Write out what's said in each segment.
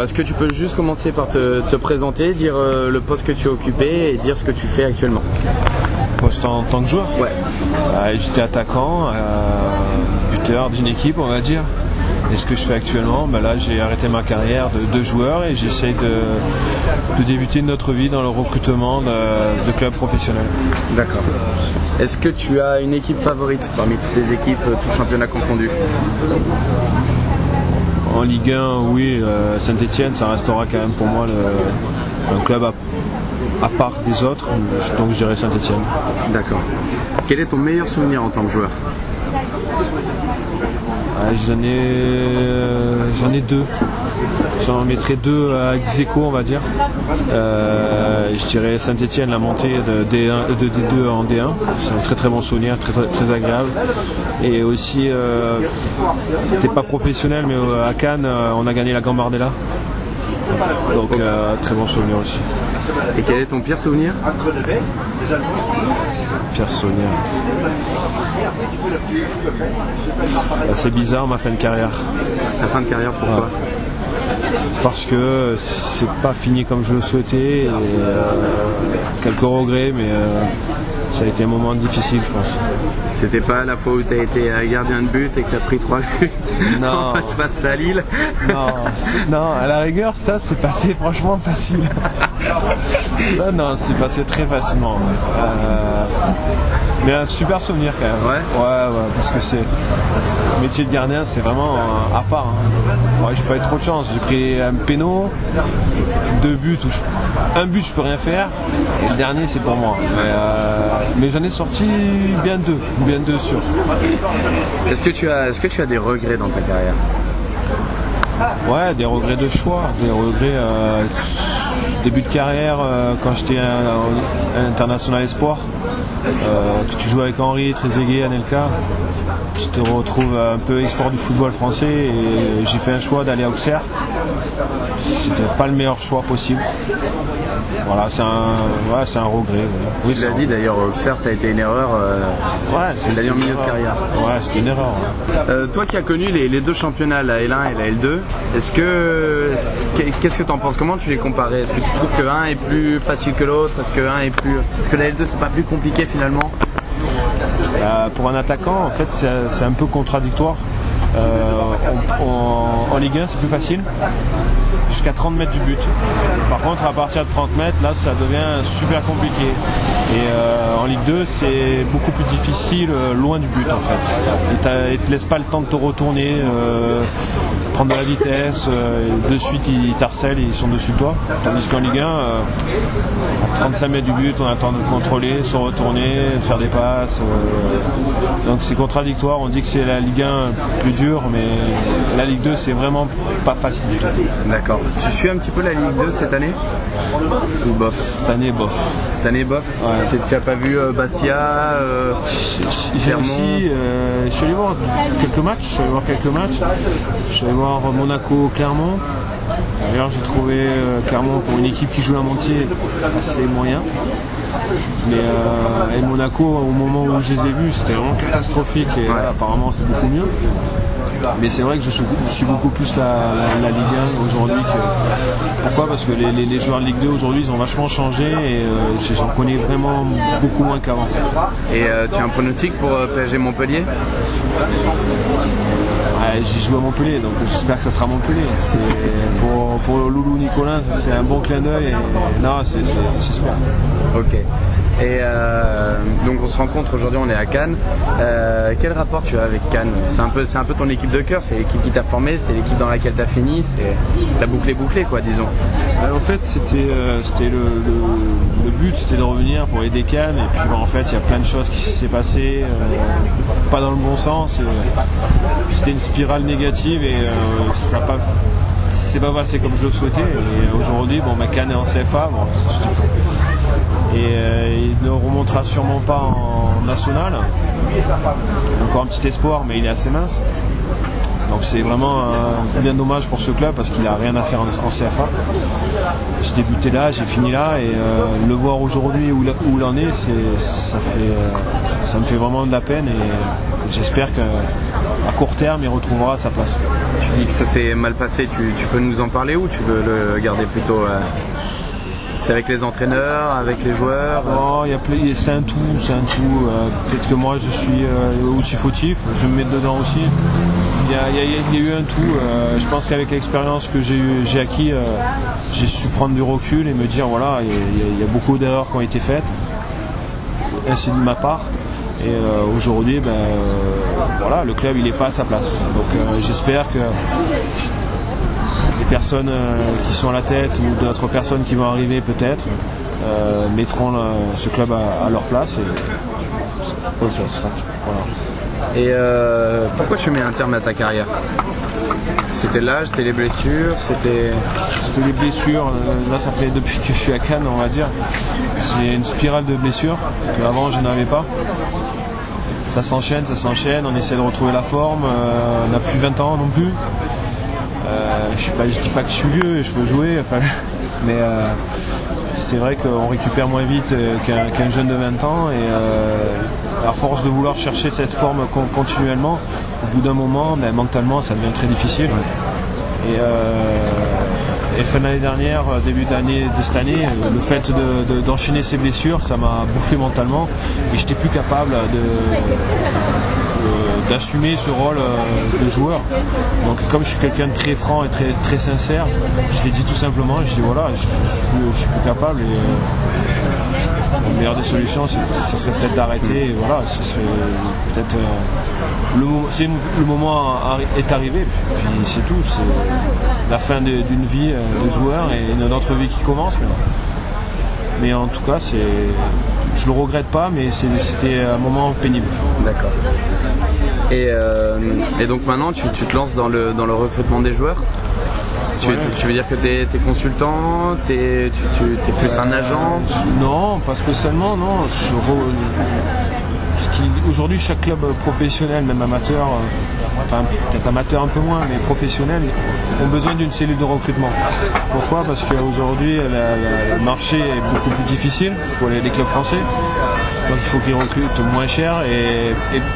Est-ce que tu peux juste commencer par te présenter, dire le poste que tu as occupé et dire ce que tu fais actuellement? Poste en tant que joueur? Ouais. J'étais attaquant, buteur d'une équipe, on va dire. Et ce que je fais actuellement, là j'ai arrêté ma carrière de joueur et j'essaye de débuter notre vie dans le recrutement de clubs professionnels. D'accord. Est-ce que tu as une équipe favorite parmi toutes les équipes, tout championnat confondu? En Ligue 1, oui, Saint-Etienne, ça restera quand même pour moi un club à part des autres, donc je dirais Saint-Etienne. D'accord. Quel est ton meilleur souvenir en tant que joueur? J'en ai deux. J'en mettrai deux à ex-aequo, on va dire. Je dirais Saint-Etienne, la montée de D2 en D1. C'est un très très bon souvenir, très agréable. Et aussi, c'était pas professionnel, mais à Cannes, on a gagné la Gambardella. Donc très bon souvenir aussi. Et quel est ton pire souvenir? Pire souvenir. C'est bizarre ma fin de carrière. Ta fin de carrière, pourquoi? Parce que c'est pas fini comme je le souhaitais. Et, quelques regrets, mais ça a été un moment difficile, je pense. C'était pas la fois où tu as été gardien de but et que tu as pris 3 buts non. face à Lille? Non, à la rigueur, ça c'est passé franchement facile. Ça, non, c'est passé très facilement. Mais un super souvenir quand même. Ouais, parce que le métier de gardien, c'est vraiment à part. Ouais, j'ai pas eu trop de chance. J'ai pris un péno, 2 buts un but je peux rien faire, et le dernier c'est pour moi. Mais j'en ai sorti bien deux sûrs. Est-ce que tu as des regrets dans ta carrière? Ouais, des regrets de choix, des regrets début de carrière quand j'étais international espoir, que tu joues avec Henry, Trezeguet, Anelka, tu te retrouves un peu espoir du football français et j'ai fait un choix d'aller à Auxerre. C'était pas le meilleur choix possible. Voilà, c'est un regret. Oui, tu l'as dit d'ailleurs, Auxerre, ça a été une erreur. C'est d'aller en milieu de carrière. Ouais, c'était une erreur. Toi qui as connu les deux championnats, la L1 et la L2, qu'est-ce que tu en penses? Comment tu les comparais? Est-ce que tu trouves que un est plus facile que l'autre? Est-ce que la L2 c'est pas plus compliqué finalement? Pour un attaquant, en fait, c'est un peu contradictoire. En Ligue 1 c'est plus facile jusqu'à 30 mètres du but. Par contre à partir de 30 mètres là ça devient super compliqué et en Ligue 2 c'est beaucoup plus difficile loin du but en fait. Ils te laissent pas le temps de te retourner, prendre de la vitesse, de suite ils t'harcèlent et ils sont dessus de toi. Tandis qu'en Ligue 1 à 35 mètres du but on a le temps de contrôler, se retourner, faire des passes, donc c'est contradictoire. On dit que c'est la Ligue 1 plus dure, mais la Ligue 2 c'est vraiment pas facile du tout. D'accord. Tu suis un petit peu la Ligue 2 cette année? Ou bof? Cette année bof. Ouais. Tu n'as pas vu Bastia, Clermont? Je suis allé voir quelques matchs. Je suis allé voir Monaco, Clermont. D'ailleurs j'ai trouvé Clermont pour une équipe qui joue à Montier assez moyen. Mais Monaco au moment où je les ai vus c'était vraiment catastrophique et apparemment c'est beaucoup mieux. Mais c'est vrai que je suis beaucoup plus la Ligue 1 aujourd'hui Pourquoi? Parce que les joueurs de Ligue 2 aujourd'hui ils ont vachement changé et j'en connais vraiment beaucoup moins qu'avant. Et tu as un pronostic pour PSG Montpellier? J'ai joué à Montpellier, donc j'espère que ça sera Montpellier. C'est pour Loulou Nicolin, ça serait un bon clin d'œil. Non, j'espère. Ok. Et donc on se rencontre aujourd'hui, on est à Cannes. Quel rapport tu as avec Cannes? C'est un peu ton équipe de cœur, c'est l'équipe qui t'a formé, c'est l'équipe dans laquelle tu as fini, c'est la boucle est bouclée quoi, disons. En fait c'était le but, c'était de revenir pour aider Cannes et puis en fait il y a plein de choses qui s'est passé, pas dans le bon sens. C'était une spirale négative et ça n'a pas c'est pas passé comme je le souhaitais. Et aujourd'hui Cannes est en CFA. Et il ne remontera sûrement pas en national. Encore un petit espoir, mais il est assez mince. Donc c'est vraiment bien dommage pour ce club parce qu'il n'a rien à faire en CFA. J'ai débuté là, j'ai fini là et le voir aujourd'hui où il en est, ça me fait vraiment de la peine et j'espère que à court terme, il retrouvera sa place. Tu dis que ça s'est mal passé, tu peux nous en parler ou tu veux le garder plutôt c'est avec les entraîneurs, avec les joueurs Non, c'est un tout. Peut-être que moi je suis aussi fautif, je me mets dedans aussi. Il y a eu un tout. Je pense qu'avec l'expérience que j'ai acquis, j'ai su prendre du recul et me dire voilà, il y a beaucoup d'erreurs qui ont été faites, ainsi de ma part. Et aujourd'hui, voilà, le club il n'est pas à sa place. Donc j'espère que les personnes qui sont à la tête ou d'autres personnes qui vont arriver peut-être mettront ce club à leur place. Et voilà. Et pourquoi tu mets un terme à ta carrière? C'était l'âge, c'était les blessures, c'était les blessures. Là, ça fait depuis que je suis à Cannes, on va dire. J'ai une spirale de blessures qu'avant je n'avais pas. Ça s'enchaîne, on essaie de retrouver la forme. On n'a plus 20 ans non plus. Je dis pas que je suis vieux et je peux jouer, mais c'est vrai qu'on récupère moins vite qu'un jeune de 20 ans et à force de vouloir chercher cette forme continuellement, au bout d'un moment, mentalement, ça devient très difficile. Et fin d'année dernière, début d'année de cette année, le fait d'enchaîner ces blessures, ça m'a bouffé mentalement et j'étais plus capable d'assumer ce rôle de joueur. Donc comme je suis quelqu'un de très franc et très sincère, je l'ai dit tout simplement, je dis voilà, je suis plus capable et la meilleure des solutions, ça serait peut-être d'arrêter et voilà, ce serait peut-être le moment est arrivé, puis c'est tout, c'est la fin d'une vie de joueur et une autre vie qui commence maintenant. Mais en tout cas, je le regrette pas, mais c'était un moment pénible. D'accord. Et donc maintenant, tu te lances dans le recrutement des joueurs. Tu veux dire que tu es consultant, tu es plus un agent? Non, pas spécialement, non. Aujourd'hui, chaque club professionnel, même amateur, peut-être amateur un peu moins, mais professionnel, ont besoin d'une cellule de recrutement. Pourquoi? Parce qu'aujourd'hui, le marché est beaucoup plus difficile pour les clubs français. Donc il faut qu'ils recrutent moins cher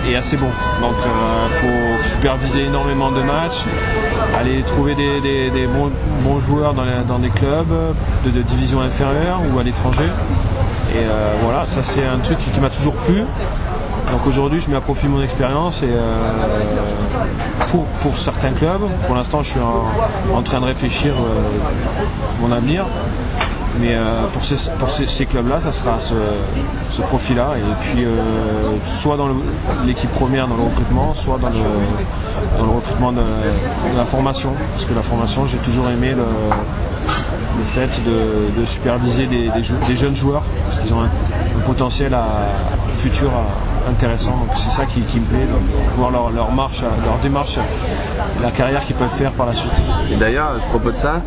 et assez bon. Donc il faut superviser énormément de matchs, aller trouver des bons joueurs dans des clubs de division inférieure ou à l'étranger. Et voilà, ça c'est un truc qui m'a toujours plu. Donc aujourd'hui, je mets à profit mon expérience et pour certains clubs, pour l'instant, je suis en train de réfléchir mon avenir. Mais pour ces clubs-là, ça sera ce profil-là. Et puis, soit dans l'équipe première, dans le recrutement, soit dans le recrutement de la formation. Parce que la formation, j'ai toujours aimé le fait de superviser des jeunes joueurs. Parce qu'ils ont un potentiel futur intéressant. Donc c'est ça qui me plaît, de voir leur démarche, la carrière qu'ils peuvent faire par la suite. Et d'ailleurs, à propos de ça,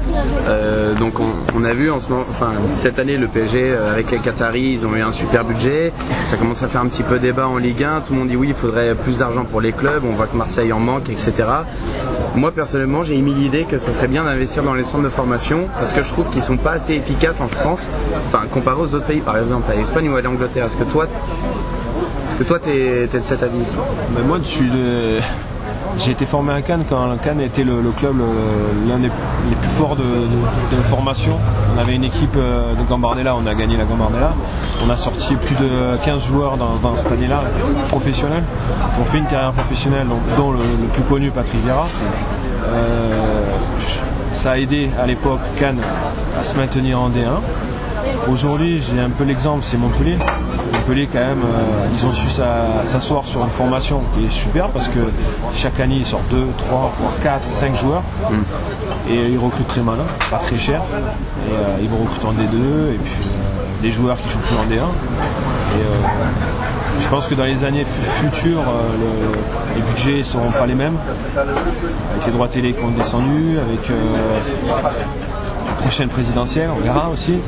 donc on a vu en ce moment, cette année le PSG avec les Qataris, ils ont eu un super budget. Ça commence à faire un petit peu débat en Ligue 1. Tout le monde dit oui, il faudrait plus d'argent pour les clubs. On voit que Marseille en manque, etc. Moi personnellement, j'ai émis l'idée que ça serait bien d'investir dans les centres de formation parce que je trouve qu'ils sont pas assez efficaces en France, comparé aux autres pays, par exemple à l'Espagne ou à l'Angleterre. Est-ce que toi, t'es de cet avis? Mais moi, j'ai été formé à Cannes quand Cannes était le club l'un des plus forts de formation. On avait une équipe de Gambardella, on a gagné la Gambardella. On a sorti plus de 15 joueurs dans cette année-là, professionnels. On fait une carrière professionnelle, dont le plus connu, Patrick Vieira. Ça a aidé à l'époque Cannes à se maintenir en D1. Aujourd'hui, j'ai un peu l'exemple, c'est Montpellier. Montpellier, quand même, ils ont su s'asseoir sur une formation qui est super parce que chaque année, ils sortent 2, 3, voire 4, 5 joueurs. Et ils recrutent très malin, pas très cher. Et ils vont recruter en D2 et puis des joueurs qui jouent plus en D1. Et je pense que dans les années futures, les budgets ne seront pas les mêmes. Avec les droits télé qui ont descendu, avec la prochaine présidentielle, on verra aussi.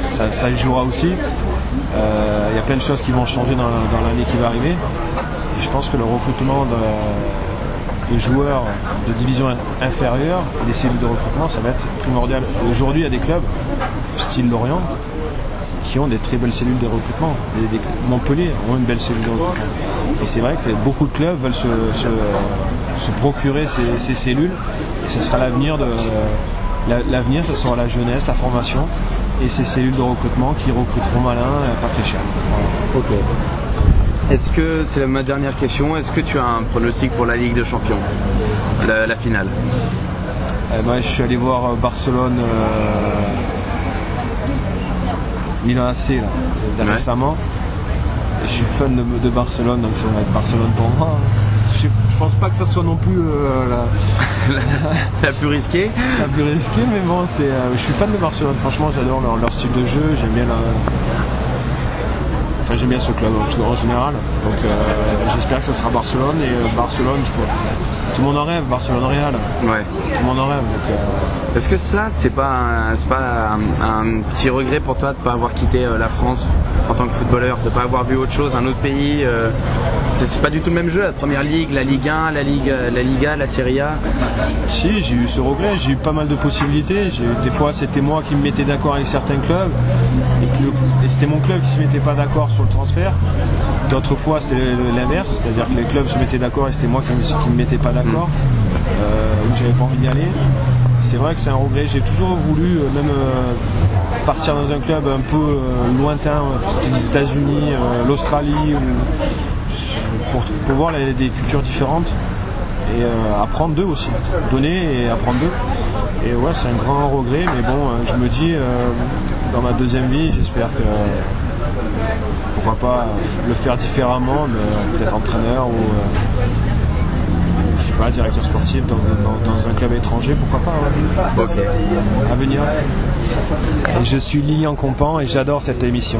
Ça jouera aussi. Il y a plein de choses qui vont changer dans l'année qui va arriver. Et je pense que le recrutement de joueurs de division inférieure et des cellules de recrutement, ça va être primordial. Aujourd'hui, il y a des clubs, style Lorient, qui ont des très belles cellules de recrutement. Montpellier ont une belle cellule de recrutement. Et c'est vrai que beaucoup de clubs veulent se procurer ces cellules. Et ce sera l'avenir l'avenir, ce sera la jeunesse, la formation et ces cellules de recrutement qui recruteront malin, pas très cher. Voilà. Ok. Est-ce que, c'est ma dernière question, est-ce que tu as un pronostic pour la Ligue des Champions, la finale? Je suis allé voir Barcelone, Milan AC là, récemment. Et je suis fan de Barcelone, donc ça va être Barcelone pour moi. Je pense pas que ça soit non plus la plus risquée. La plus risquée, mais bon, je suis fan de Barcelone. Franchement, j'adore leur style de jeu. J'aime bien ce club en général. Donc j'espère que ça sera Barcelone. Et Barcelone, je crois. Tout le monde en rêve, Barcelone-Real. Ouais. Tout le monde en rêve. Donc, Est-ce que ça, c'est pas un petit regret pour toi de ne pas avoir quitté la France en tant que footballeur, de ne pas avoir vu autre chose, un autre pays c'est pas du tout le même jeu, la Première Ligue, la Ligue 1, la Liga, la Serie A. Si, j'ai eu ce regret, j'ai eu pas mal de possibilités. Des fois, c'était moi qui me mettais d'accord avec certains clubs et c'était mon club qui se mettait pas d'accord sur le transfert. D'autres fois, c'était l'inverse, c'est-à-dire que les clubs se mettaient d'accord et c'était moi qui me mettais pas d'accord, où j'avais pas envie d'y aller. C'est vrai que c'est un regret. J'ai toujours voulu partir dans un club un peu lointain, c'était les États-Unis, l'Australie, pour voir des cultures différentes et apprendre d'eux aussi, donner et apprendre d'eux. Et ouais, c'est un grand regret, mais bon, je me dis dans ma deuxième vie, j'espère que pourquoi pas le faire différemment, peut-être entraîneur ou je sais pas, directeur sportif dans un club étranger, pourquoi pas. Okay. À venir. Et je suis Lilian Compan et j'adore cette émission.